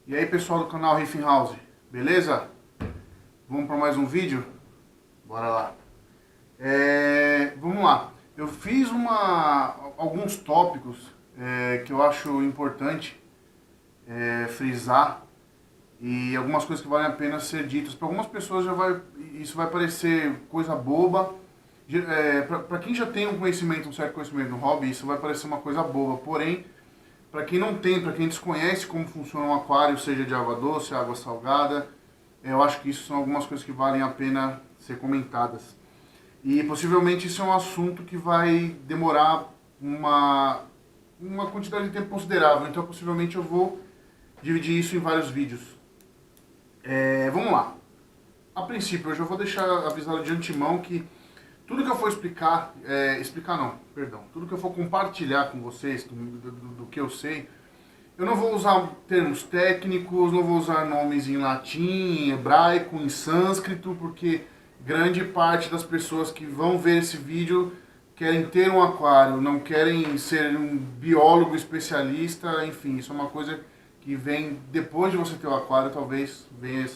E aí pessoal do canal Riffing House, beleza? Vamos para mais um vídeo? Bora lá. Vamos lá. Eu fiz alguns tópicos que eu acho importante frisar e algumas coisas que valem a pena ser ditas. Para algumas pessoas isso vai parecer coisa boba. Para quem já tem um certo conhecimento no hobby, isso vai parecer uma coisa boba. Porém, para quem não tem, para quem desconhece como funciona um aquário, seja de água doce, água salgada, eu acho que isso são algumas coisas que valem a pena ser comentadas. E possivelmente isso é um assunto que vai demorar uma quantidade de tempo considerável, então possivelmente eu vou dividir isso em vários vídeos. Vamos lá. A princípio, eu já vou deixar avisado de antemão que tudo que eu for tudo que eu for compartilhar com vocês, do que eu sei, eu não vou usar termos técnicos, não vou usar nomes em latim, em hebraico, em sânscrito, porque grande parte das pessoas que vão ver esse vídeo querem ter um aquário, não querem ser um biólogo especialista, enfim, isso é uma coisa que vem depois de você ter o aquário, talvez venha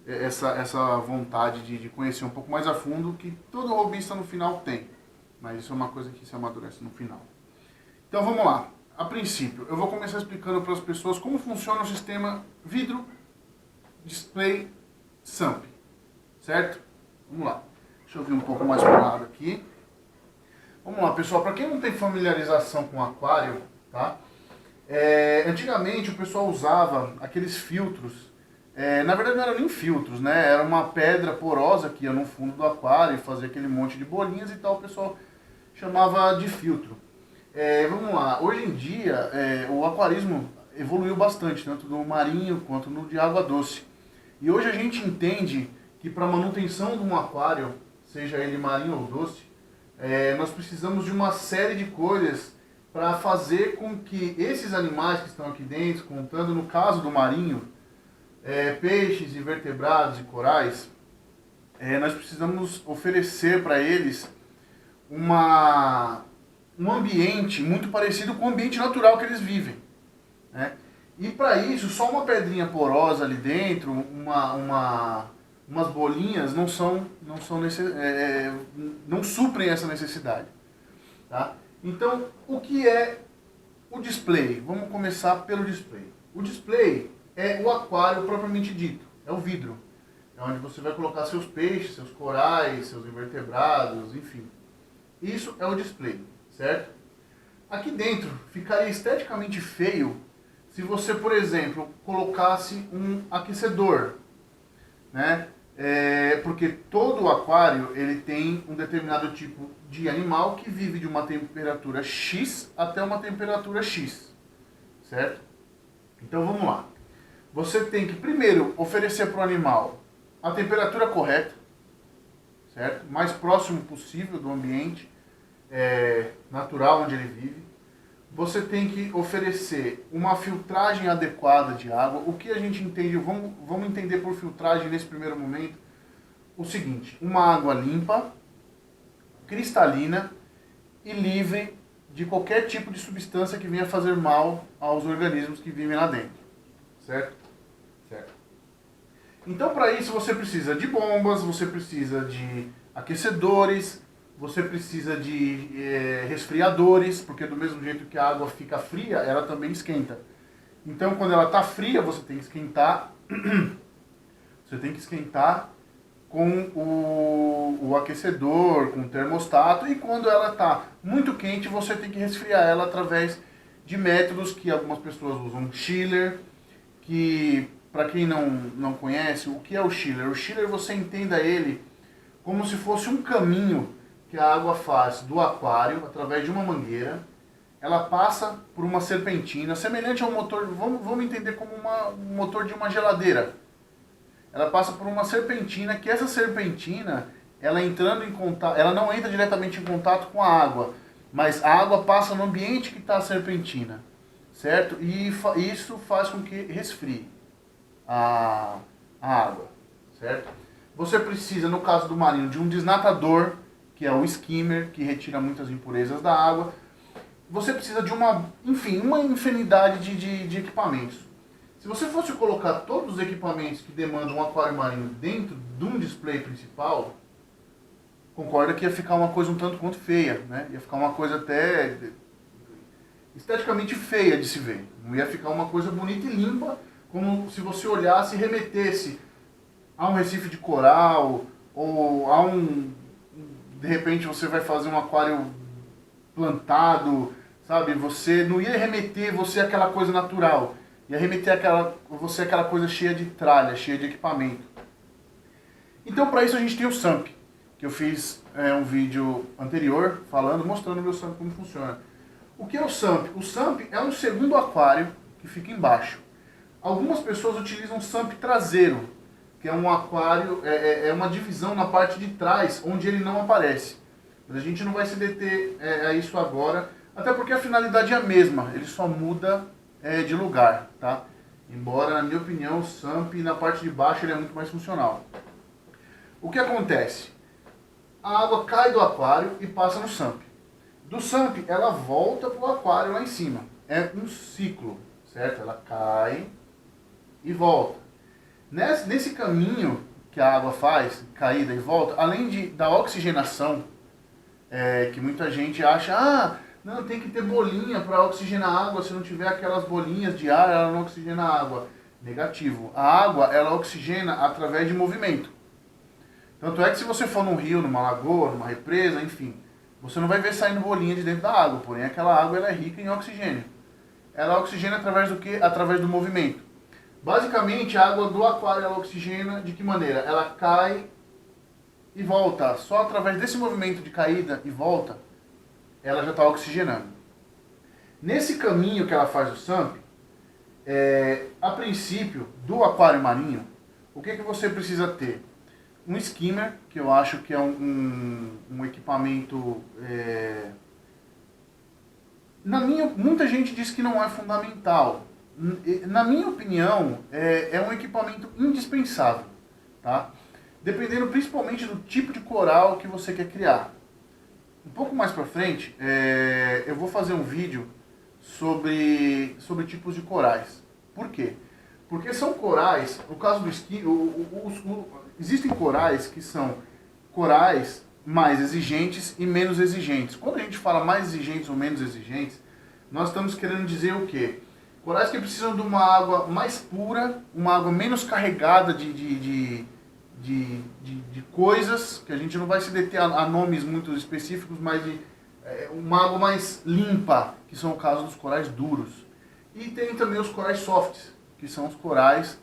essa vontade de conhecer um pouco mais a fundo, que todo hobbyista no final tem. Mas isso é uma coisa que se amadurece no final. Então vamos lá. A princípio, eu vou começar explicando para as pessoas como funciona o sistema vidro, display, sump. Certo? Vamos lá. Deixa eu vir um pouco mais para o lado aqui. Vamos lá, pessoal. Para quem não tem familiarização com aquário, tá? Antigamente o pessoal usava aqueles filtros. Na verdade não eram nem filtros, né? Era uma pedra porosa que ia no fundo do aquário e fazia aquele monte de bolinhas e tal, o pessoal chamava de filtro. Vamos lá, hoje em dia o aquarismo evoluiu bastante, tanto no marinho quanto no de água doce. E hoje a gente entende que para a manutenção de um aquário, seja ele marinho ou doce, nós precisamos de uma série de coisas para fazer com que esses animais que estão aqui dentro, contando no caso do marinho, peixes, invertebrados e corais, nós precisamos oferecer para eles um ambiente muito parecido com o ambiente natural que eles vivem, né? E para isso, só uma pedrinha porosa ali dentro, umas bolinhas não suprem essa necessidade, tá? Então, o que é o display? Vamos começar pelo display. O display é o aquário propriamente dito, é o vidro. É onde você vai colocar seus peixes, seus corais, seus invertebrados, enfim. Isso é o display, certo? Aqui dentro ficaria esteticamente feio se você, por exemplo, colocasse um aquecedor, né? Porque todo o aquário ele tem um determinado tipo de animal que vive de uma temperatura X até uma temperatura X, certo? Então vamos lá. Você tem que primeiro oferecer para o animal a temperatura correta, certo? Mais próximo possível do ambiente natural onde ele vive. Você tem que oferecer uma filtragem adequada de água. O que a gente entende, vamos entender por filtragem nesse primeiro momento, o seguinte: uma água limpa, cristalina e livre de qualquer tipo de substância que venha fazer mal aos organismos que vivem lá dentro. Certo? Certo. Então, para isso, você precisa de bombas, você precisa de aquecedores, você precisa de resfriadores, porque do mesmo jeito que a água fica fria, ela também esquenta. Então, quando ela está fria, você tem que esquentar. Você tem que esquentar com o aquecedor, com o termostato, e quando ela está muito quente, você tem que resfriar ela através de métodos que algumas pessoas usam. Chiller, que para quem não conhece, o que é o chiller? O chiller, você entenda ele como se fosse um caminho que a água faz do aquário através de uma mangueira. Ela passa por uma serpentina, semelhante ao motor, vamos entender como um motor de uma geladeira. Ela passa por uma serpentina, que essa serpentina, ela entrando em contato, ela não entra diretamente em contato com a água, mas a água passa no ambiente que está a serpentina, certo? E isso faz com que resfrie a água, certo? Você precisa, no caso do marinho, de um desnatador, que é o skimmer, que retira muitas impurezas da água. Você precisa de uma infinidade de equipamentos. Se você fosse colocar todos os equipamentos que demandam um aquário marinho dentro de um display principal, concorda que ia ficar uma coisa um tanto quanto feia, né? Ia ficar uma coisa até esteticamente feia de se ver. Não ia ficar uma coisa bonita e limpa, como se você olhasse e remetesse a um recife de coral, ou a de repente você vai fazer um aquário plantado, sabe? Você não ia remeter você àquela coisa natural. Ia remeter você àquela coisa cheia de tralha, cheia de equipamento. Então, para isso a gente tem o SUMP, que eu fiz um vídeo anterior falando, mostrando o meu SUMP como funciona. O que é o SUMP? O SUMP é um segundo aquário que fica embaixo. Algumas pessoas utilizam SUMP traseiro, que é um aquário, é uma divisão na parte de trás, onde ele não aparece. Mas a gente não vai se deter a isso agora, até porque a finalidade é a mesma, ele só muda de lugar, tá? Embora, na minha opinião, o SUMP na parte de baixo ele é muito mais funcional. O que acontece? A água cai do aquário e passa no SUMP. Do SUMP, ela volta para o aquário lá em cima. É um ciclo, certo? Ela cai e volta. Nesse caminho que a água faz, caída e volta, além da oxigenação, que muita gente acha, não, tem que ter bolinha para oxigenar a água, se não tiver aquelas bolinhas de ar, ela não oxigena a água. Negativo. A água, ela oxigena através de movimento. Tanto é que se você for num rio, numa lagoa, numa represa, enfim, você não vai ver saindo bolinha de dentro da água, porém aquela água ela é rica em oxigênio. Ela oxigena através do quê? Através do movimento. Basicamente, a água do aquário ela oxigena de que maneira? Ela cai e volta. Só através desse movimento de caída e volta, ela já está oxigenando. Nesse caminho que ela faz o SUMP, a princípio, do aquário marinho, o que você precisa ter? Um skimmer, que eu acho que é um equipamento... muita gente diz que não é fundamental. Na minha opinião, é um equipamento indispensável, tá? Dependendo principalmente do tipo de coral que você quer criar. Um pouco mais pra frente, eu vou fazer um vídeo sobre tipos de corais. Por quê? Porque são corais, no caso do existem corais que são corais mais exigentes e menos exigentes. Quando a gente fala mais exigentes ou menos exigentes, nós estamos querendo dizer o quê? Corais que precisam de uma água mais pura, uma água menos carregada de coisas, que a gente não vai se deter a nomes muito específicos, mas uma água mais limpa, que são o caso dos corais duros. E tem também os corais softs, que são os corais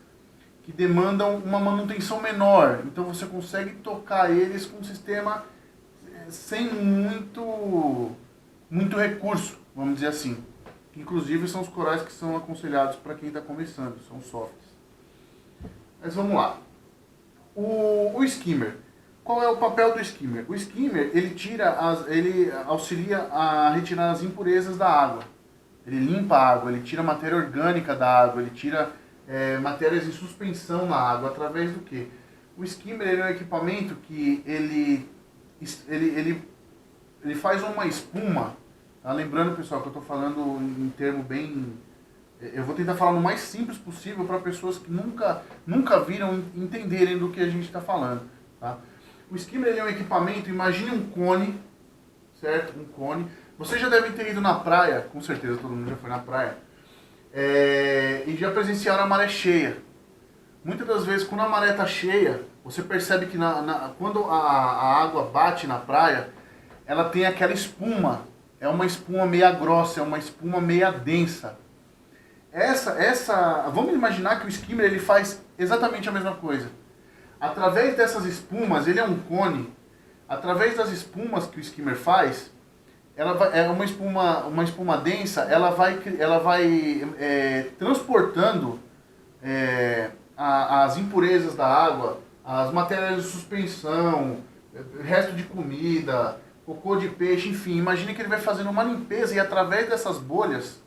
que demandam uma manutenção menor. Então você consegue tocar eles com um sistema sem muito recurso, vamos dizer assim. Inclusive são os corais que são aconselhados para quem está começando, são softs. Mas vamos lá. O skimmer. Qual é o papel do skimmer? O skimmer ele auxilia a retirar as impurezas da água. Ele limpa a água, ele tira a matéria orgânica da água, ele tira matérias em suspensão na água, através do quê? O skimmer ele é um equipamento que ele faz uma espuma, tá? Lembrando, pessoal, que eu estou falando em termo bem... Eu vou tentar falar o mais simples possível para pessoas que nunca viram entenderem do que a gente está falando, tá? O skimmer ele é um equipamento, imagine um cone, certo? Um cone. Vocês já devem ter ido na praia, com certeza todo mundo já foi na praia, e já presenciaram a maré cheia. Muitas das vezes, quando a maré está cheia, você percebe que quando a água bate na praia, ela tem aquela espuma. É uma espuma meia grossa, é uma espuma meia densa. Vamos imaginar que o skimmer ele faz exatamente a mesma coisa. Através dessas espumas, ele é um cone. Através das espumas que o skimmer faz, é uma espuma densa, ela vai transportando as impurezas da água, as matérias de suspensão, resto de comida, cocô de peixe, enfim. Imagine que ele vai fazendo uma limpeza e através dessas bolhas,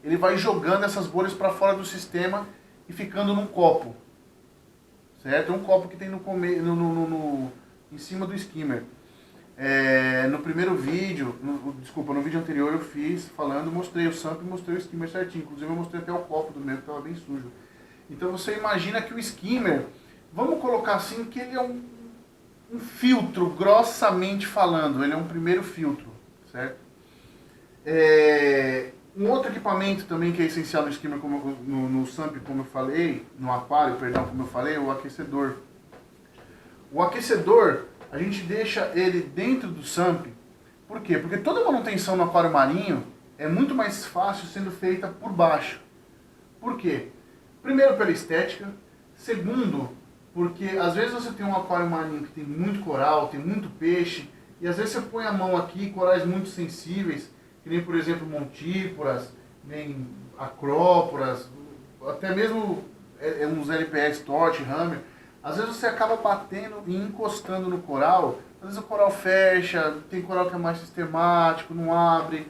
ele vai jogando essas bolhas para fora do sistema e ficando num copo. Certo? É um copo que tem em cima do skimmer. No primeiro vídeo, desculpa, no vídeo anterior eu fiz falando, mostrei o SAMP e mostrei o skimmer certinho. Inclusive eu mostrei até o copo do meu que estava bem sujo. Então você imagina que o skimmer, vamos colocar assim, que ele é um filtro, grossamente falando, ele é um primeiro filtro, certo? Um outro equipamento também que é essencial no skimmer, no SAMP, como eu falei, no aquário, perdão, como eu falei, é o aquecedor. O aquecedor, a gente deixa ele dentro do SAMP. Por quê? Porque toda manutenção no aquário marinho é muito mais fácil sendo feita por baixo. Por quê? Primeiro, pela estética. Segundo, porque às vezes você tem um aquário marinho que tem muito coral, tem muito peixe, e às vezes você põe a mão aqui, corais muito sensíveis, que nem, por exemplo, montíporas, nem acróporas, até mesmo uns LPS, torte, hammer. Às vezes você acaba batendo e encostando no coral, às vezes o coral fecha, tem coral que é mais sistemático, não abre,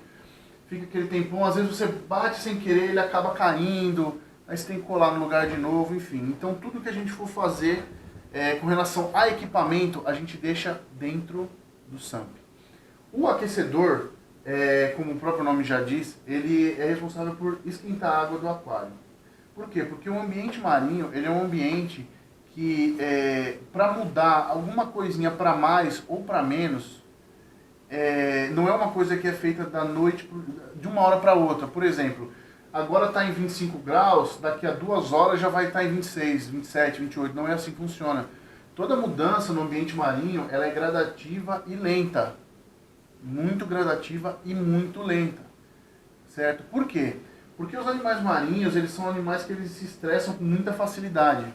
fica aquele tempão, às vezes você bate sem querer, ele acaba caindo, aí você tem que colar no lugar de novo, enfim. Então tudo que a gente for fazer com relação a equipamento, a gente deixa dentro do SAMP. O aquecedor, como o próprio nome já diz, ele é responsável por esquentar a água do aquário. Por quê? Porque o ambiente marinho, ele é um ambiente que para mudar alguma coisinha para mais ou para menos, não é uma coisa que é feita da noite, de uma hora para outra. Por exemplo, agora está em 25 graus, daqui a 2 horas já vai estar em 26, 27, 28. Não é assim que funciona. Toda mudança no ambiente marinho, ela é gradativa e lenta. Muito gradativa e muito lenta. Certo? Por quê? Porque os animais marinhos, eles são animais que eles se estressam com muita facilidade.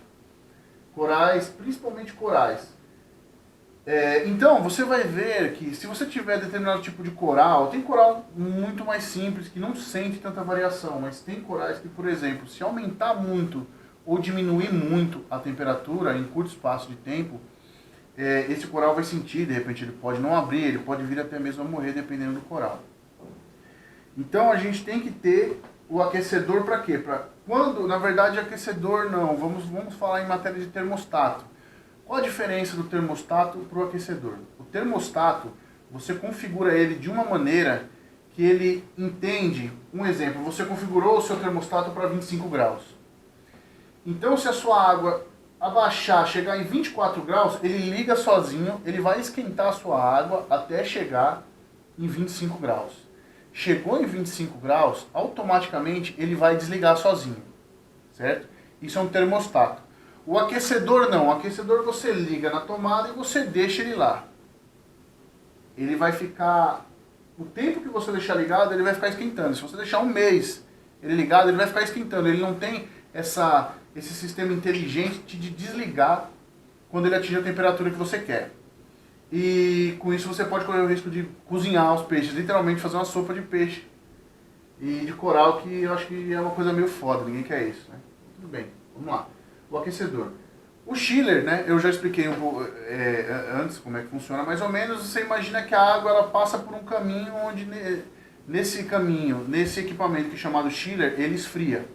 Corais, principalmente corais. Então, você vai ver que se você tiver determinado tipo de coral, tem coral muito mais simples, que não sente tanta variação, mas tem corais que, por exemplo, se aumentar muito ou diminuir muito a temperatura em curto espaço de tempo, esse coral vai sentir, de repente ele pode não abrir, ele pode vir até mesmo a morrer, dependendo do coral. Então, a gente tem que ter o aquecedor para quê? Quando, na verdade, aquecedor não, vamos falar em matéria de termostato. Qual a diferença do termostato para o aquecedor? O termostato, você configura ele de uma maneira que ele entende, um exemplo, você configurou o seu termostato para 25 graus. Então, se a sua água abaixar, chegar em 24 graus, ele liga sozinho, ele vai esquentar a sua água até chegar em 25 graus. Chegou em 25 graus, automaticamente ele vai desligar sozinho, certo? Isso é um termostato. O aquecedor não, o aquecedor você liga na tomada e você deixa ele lá. Ele vai ficar, o tempo que você deixar ligado, ele vai ficar esquentando. Se você deixar um mês ele ligado, ele vai ficar esquentando. Ele não tem esse sistema inteligente de desligar quando ele atinge a temperatura que você quer. E com isso você pode correr o risco de cozinhar os peixes, literalmente fazer uma sopa de peixe e de coral, que eu acho que é uma coisa meio foda, ninguém quer isso, né? Tudo bem, vamos lá. O aquecedor. O chiller, né, eu já expliquei um pouco antes como é que funciona mais ou menos. Você imagina que a água ela passa por um caminho onde nesse caminho, nesse equipamento que é chamado chiller, ele esfria.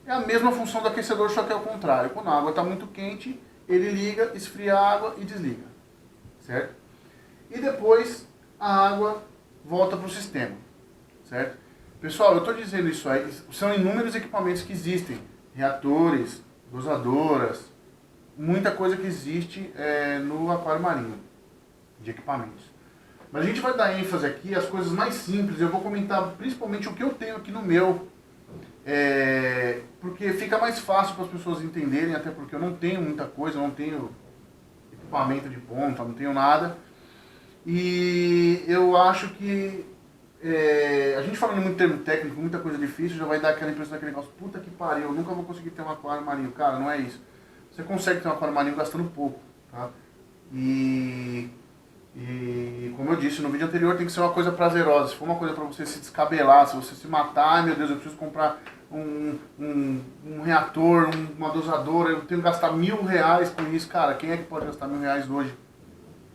É a mesma função do aquecedor, só que é o contrário. Quando a água está muito quente, ele liga, esfria a água e desliga. Certo? E depois a água volta para o sistema, certo? Pessoal, eu estou dizendo isso aí, são inúmeros equipamentos que existem, reatores, dosadoras, muita coisa que existe no aquário marinho, de equipamentos. Mas a gente vai dar ênfase aqui às coisas mais simples, eu vou comentar principalmente o que eu tenho aqui no meu, porque fica mais fácil para as pessoas entenderem, até porque eu não tenho muita coisa, eu não tenho equipamento de ponta, não tenho nada. E eu acho que a gente falando muito termo técnico, muita coisa difícil, já vai dar aquela impressão daquele negócio, puta que pariu, eu nunca vou conseguir ter um aquário marinho. Cara, não é isso. Você consegue ter um aquário marinho gastando pouco, tá? E como eu disse no vídeo anterior, tem que ser uma coisa prazerosa. Se for uma coisa para você se descabelar, se você se matar, ai meu Deus, eu preciso comprar um reator, uma dosadora, eu tenho que gastar R$1.000 com isso. Cara, quem é que pode gastar R$1.000 hoje?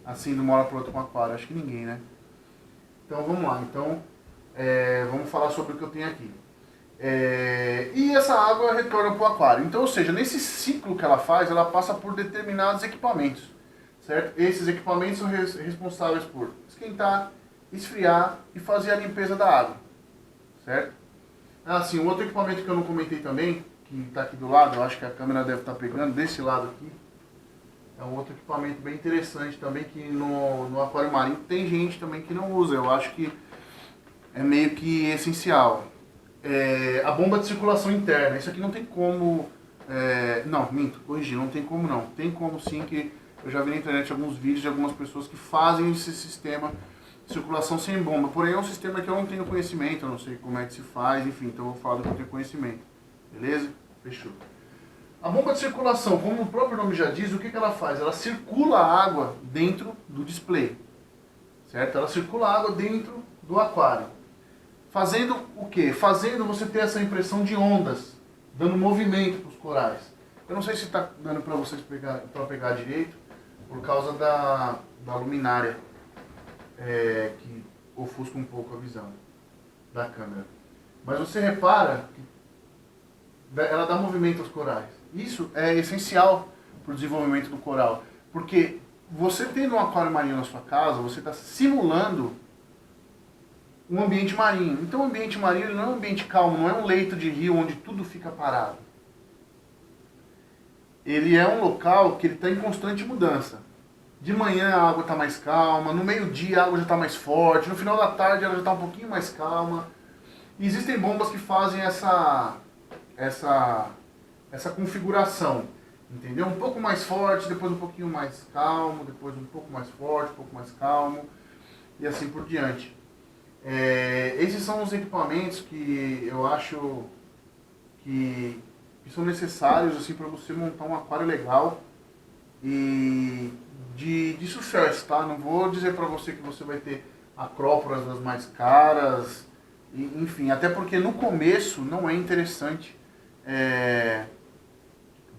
Assim, de uma hora para outra com aquário? Acho que ninguém, né? Então vamos lá. Então, vamos falar sobre o que eu tenho aqui. E essa água retorna para o aquário. Então, ou seja, nesse ciclo que ela faz, ela passa por determinados equipamentos. certo? Esses equipamentos são responsáveis por esquentar, esfriar e fazer a limpeza da água, certo? Assim, um outro equipamento que eu não comentei também, que está aqui do lado, eu acho que a câmera deve estar pegando, desse lado aqui, é um outro equipamento bem interessante também, que no aquário marinho tem gente também que não usa, eu acho que é meio que essencial. A bomba de circulação interna, isso aqui não tem como... não, minto, corrigi, não tem como não. Tem como sim, que eu já vi na internet alguns vídeos de algumas pessoas que fazem esse sistema de circulação sem bomba. Porém é um sistema que eu não tenho conhecimento, eu não sei como é que se faz, enfim, então eu vou falar do que eu tenho conhecimento. Beleza? Fechou. A bomba de circulação, como o próprio nome já diz, o que ela faz? Ela circula a água dentro do display, certo? Ela circula a água dentro do aquário. Fazendo o quê? Fazendo você ter essa impressão de ondas, dando movimento para os corais. Eu não sei se está dando para vocês pegar direito, por causa da luminária, que ofusca um pouco a visão da câmera. Mas você repara que ela dá movimento aos corais. Isso é essencial para o desenvolvimento do coral, porque você tendo um aquário marinho na sua casa, você está simulando um ambiente marinho. Então o ambiente marinho ele não é um ambiente calmo, não é um leito de rio onde tudo fica parado. Ele é um local que ele está em constante mudança. De manhã a água está mais calma, no meio-dia a água já está mais forte, no final da tarde ela já está um pouquinho mais calma. E existem bombas que fazem essa configuração, entendeu? Um pouco mais forte, depois um pouquinho mais calmo, depois um pouco mais forte, um pouco mais calmo, e assim por diante. Esses são os equipamentos que eu acho que são necessários assim, para você montar um aquário legal e de sucesso, tá? Não vou dizer para você que você vai ter acróporas das mais caras, enfim, até porque no começo não é interessante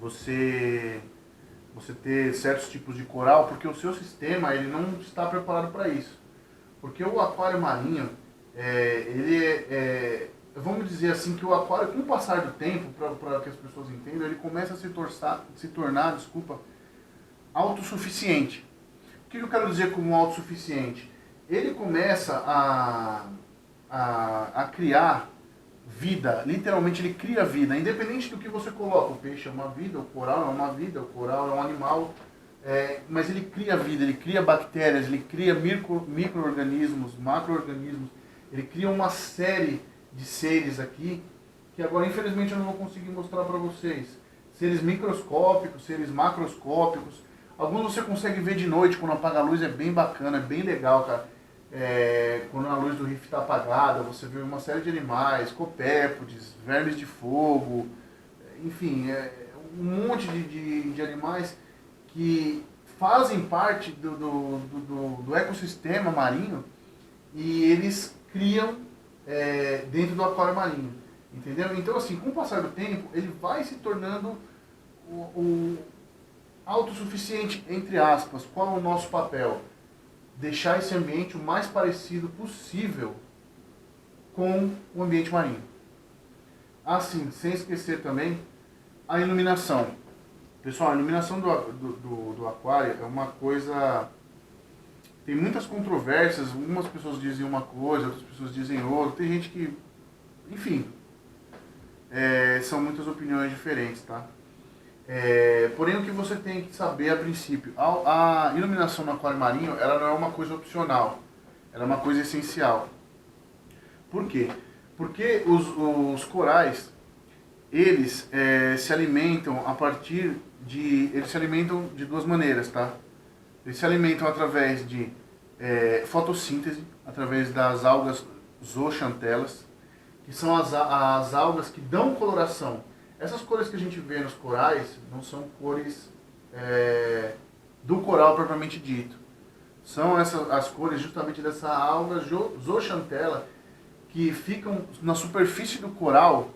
você ter certos tipos de coral, porque o seu sistema ele não está preparado para isso. Porque o aquário marinho, vamos dizer assim, que o aquário, com o passar do tempo, para que as pessoas entendam, ele começa a se tornar, autossuficiente. O que eu quero dizer como autossuficiente? Ele começa a criar vida, literalmente ele cria vida, independente do que você coloca. O peixe é uma vida, o coral é uma vida, o coral é um animal, mas ele cria vida, ele cria bactérias, ele cria micro-organismos, macro-organismos, ele cria uma série de seres aqui, que agora infelizmente eu não vou conseguir mostrar para vocês. Seres microscópicos, seres macroscópicos, alguns você consegue ver de noite, quando apaga a luz, é bem bacana, é bem legal, cara. Quando a luz do riff está apagada, você vê uma série de animais, copépodes, vermes de fogo, enfim, um monte de animais que fazem parte do ecossistema marinho e eles criam dentro do aquário marinho, entendeu? Então, assim, com o passar do tempo, ele vai se tornando o autossuficiente, entre aspas. Qual é o nosso papel? Deixar esse ambiente o mais parecido possível com o ambiente marinho. Assim, sem esquecer também a iluminação. Pessoal, a iluminação do aquário é uma coisa... Tem muitas controvérsias, algumas pessoas dizem uma coisa, outras pessoas dizem outra. Tem gente que... Enfim, são muitas opiniões diferentes, tá? Porém, o que você tem que saber a princípio, a iluminação no aquário marinho, ela não é uma coisa opcional, ela é uma coisa essencial. Por quê? Porque os corais, eles se alimentam eles se alimentam de duas maneiras, tá? Eles se alimentam através de fotossíntese, através das algas zooxantelas, que são as algas que dão coloração. Essas cores que a gente vê nos corais não são cores do coral propriamente dito. São as cores justamente dessa alga zooxantela que ficam na superfície do coral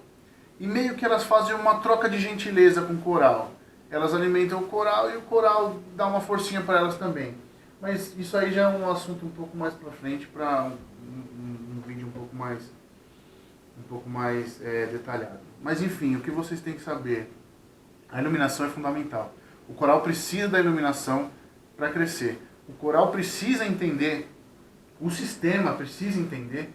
e meio que elas fazem uma troca de gentileza com o coral. Elas alimentam o coral e o coral dá uma forcinha para elas também. Mas isso aí já é um assunto um pouco mais para frente, para um vídeo um pouco mais detalhado. Mas enfim, o que vocês têm que saber, a iluminação é fundamental. O coral precisa da iluminação para crescer. O coral precisa entender, o sistema precisa entender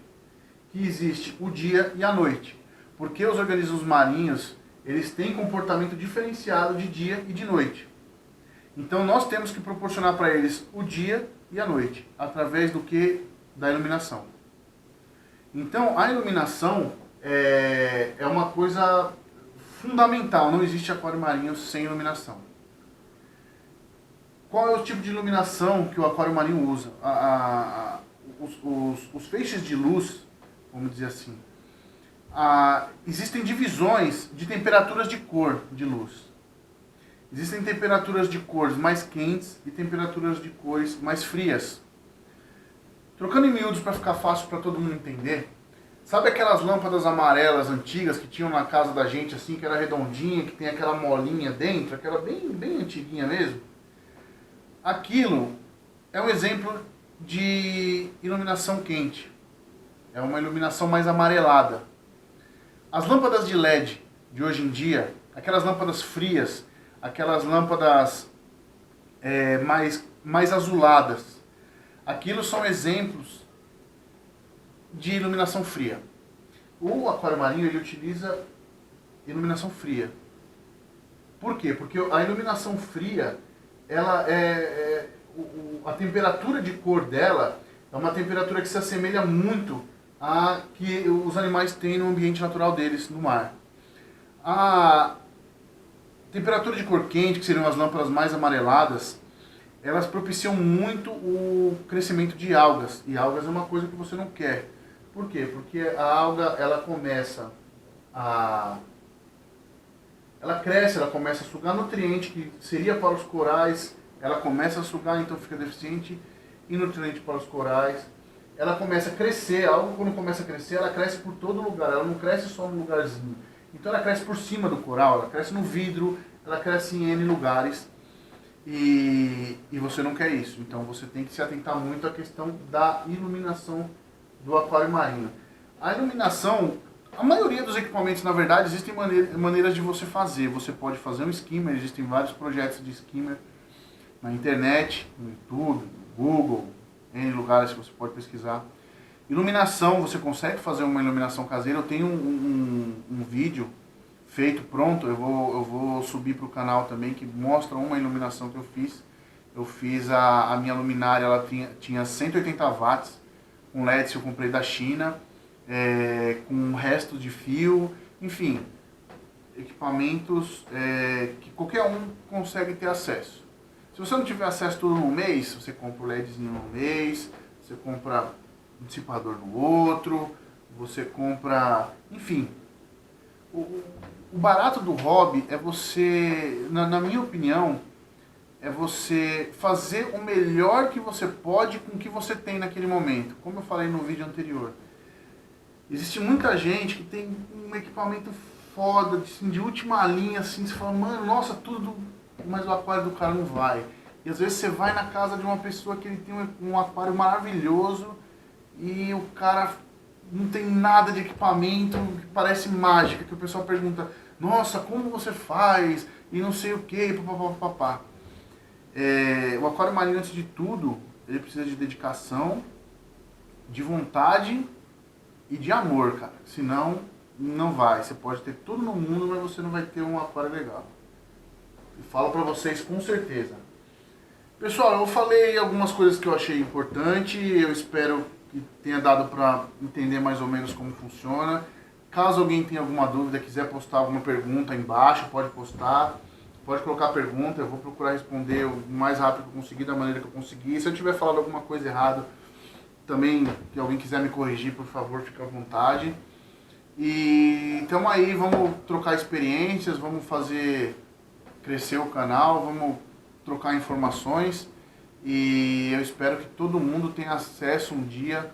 que existe o dia e a noite. Porque os organismos marinhos, eles têm comportamento diferenciado de dia e de noite. Então nós temos que proporcionar para eles o dia e a noite, através do que? Da iluminação. Então a iluminação é uma coisa fundamental, não existe aquário marinho sem iluminação. Qual é o tipo de iluminação que o aquário marinho usa? Os feixes de luz, vamos dizer assim, existem divisões de temperaturas de cor de luz. Existem temperaturas de cores mais quentes e temperaturas de cores mais frias. Trocando em miúdos para ficar fácil para todo mundo entender, sabe aquelas lâmpadas amarelas antigas que tinham na casa da gente, assim, que era redondinha, que tem aquela molinha dentro, aquela bem antiguinha mesmo? Aquilo é um exemplo de iluminação quente. É uma iluminação mais amarelada. As lâmpadas de LED de hoje em dia, aquelas lâmpadas frias, aquelas lâmpadas mais azuladas, aquilo são exemplos de iluminação fria. O aquário marinho ele utiliza iluminação fria. Por quê? Porque a iluminação fria, ela a temperatura de cor dela é uma temperatura que se assemelha muito a que os animais têm no ambiente natural deles, no mar. A temperatura de cor quente, que seriam as lâmpadas mais amareladas, elas propiciam muito o crescimento de algas. E algas é uma coisa que você não quer. Por quê? Porque a alga, ela cresce, ela começa a sugar nutriente que seria para os corais, ela começa a sugar, então fica deficiente em nutriente para os corais. Ela começa a crescer, a alga quando começa a crescer, ela cresce por todo lugar, ela não cresce só num lugarzinho. Então ela cresce por cima do coral, ela cresce no vidro, ela cresce em N lugares e você não quer isso. Então você tem que se atentar muito à questão da iluminação do aquário marinho. A iluminação, a maioria dos equipamentos, na verdade, existem maneiras de você fazer. Você pode fazer um skimmer, existem vários projetos de skimmer na internet, no YouTube, no Google, N lugares que você pode pesquisar. Iluminação, você consegue fazer uma iluminação caseira. Eu tenho um vídeo feito, pronto, eu vou subir para o canal também, que mostra uma iluminação que eu fiz. Eu fiz a minha luminária, ela tinha 180 watts, com LEDs que eu comprei da China, com resto de fio, enfim, equipamentos que qualquer um consegue ter acesso. Se você não tiver acesso tudo no mês, você compra o LEDzinho no mês, você compra um dissipador no outro, você compra, enfim. O barato do hobby é você, na minha opinião, é você fazer o melhor que você pode com o que você tem naquele momento. Como eu falei no vídeo anterior. Existe muita gente que tem um equipamento foda, assim, de última linha, assim, você fala, mano, nossa, tudo, mas o aquário do cara não vai. E às vezes você vai na casa de uma pessoa que ele tem um aquário maravilhoso e o cara não tem nada de equipamento, que parece mágica, que o pessoal pergunta, nossa, como você faz? E não sei o que, papapá. O aquário marinho, antes de tudo, ele precisa de dedicação, de vontade e de amor, cara. Senão, não vai. Você pode ter tudo no mundo, mas você não vai ter um aquário legal. Eu falo pra vocês com certeza. Pessoal, eu falei algumas coisas que eu achei importante. Eu espero que tenha dado pra entender mais ou menos como funciona. Caso alguém tenha alguma dúvida, quiser postar alguma pergunta aí embaixo, pode postar. Pode colocar pergunta, eu vou procurar responder o mais rápido que eu conseguir, da maneira que eu conseguir. Se eu tiver falado alguma coisa errada, também, que alguém quiser me corrigir, por favor, fique à vontade. E então aí, vamos trocar experiências, vamos fazer crescer o canal, vamos trocar informações. E eu espero que todo mundo tenha acesso um dia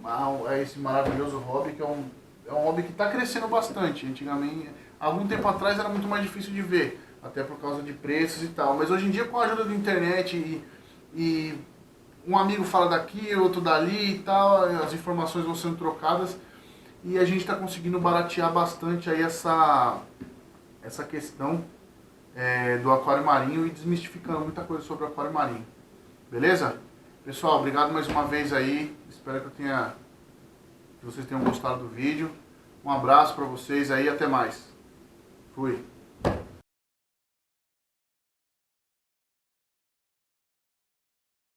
a esse maravilhoso hobby, que é um hobby que está crescendo bastante. Antigamente, algum tempo atrás era muito mais difícil de ver, até por causa de preços e tal. Mas hoje em dia, com a ajuda da internet e um amigo fala daqui, outro dali e tal, as informações vão sendo trocadas e a gente está conseguindo baratear bastante aí essa questão do aquário marinho e desmistificando muita coisa sobre o aquário marinho. Beleza? Pessoal, obrigado mais uma vez aí. Espero que vocês tenham gostado do vídeo. Um abraço para vocês aí, até mais. Fui.